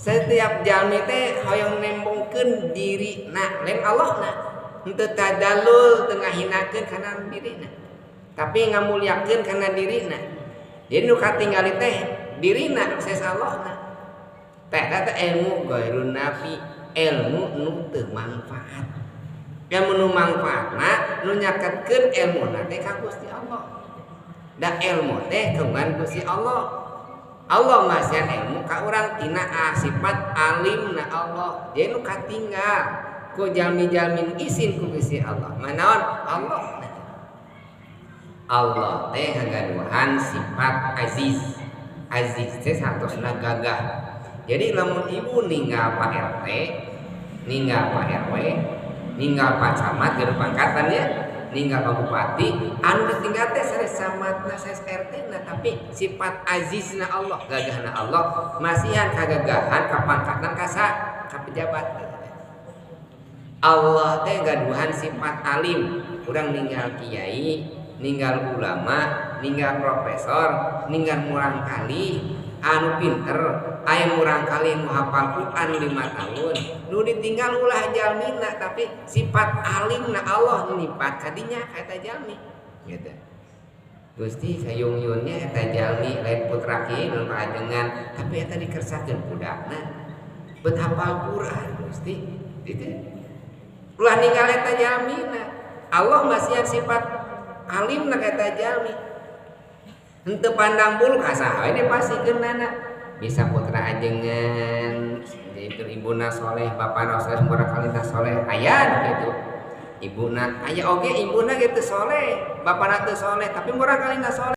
Setiap jalmi teh hoyong nembongkeun dirina lain Allahna. Henteu tadalul teu ngahinakeun kana dirina. Tapi ngamuliakeun kana dirina. Jadi nu katingali teh dirina akses Allahna. Teh kata ilmu ghairun nafi, ilmu nu teu manfaat. Yang nu manfaatna nu nyaketkeun ilmuna teh ka Gusti Allah. Da ilmu teh kagungan Gusti Allah. Allah masih ilmu ka urang tina sifat alimna Allah. Jadi nu katinggal ku jalmi-jalmi izin ku Gusti Allah. Manaon Allah. Allah teh ngagaduhan sifat aziz. Aziz teh satosna gagah. Jadi lamun ibu ninggal Pak RT, ninggal Pak RW, ninggal Pak Camat geus pangkatan ya, ninggal Pak Bupati, anu ditinggal teh sare camatna sare RT na, tapi sifat azizna Allah, gagahna Allah, masihan kagagahan ka pangkatan ka pejabat. Allah teh gaduhan sifat alim, urang ninggal kiai, ninggal ulama, ninggal profesor, ninggal murang kali anu pinter, aya murang kali nu hafal Quran 5 tahun, nu ditinggal ulah jalmina tapi sifat alimna Allah nipat kadinya eta jalmi gitu. Gusti sayung-yunnya eta jalmi lain putra kieu nu paajengan tapi eta dikersakeun budakna beut hafal Quran Gusti gitu. Ulah ninggal eta jalmina. Allah masih sifat alimna ka eta jalmi. Henteu pandang bulu kasaha ini pasti keunana bisa putra ajengan itu ibuna soleh bapana soleh murah kalina soleh aya gitu ibuna aya oge ibuna gitu soleh bapana teu soleh tapi murah kalina soleh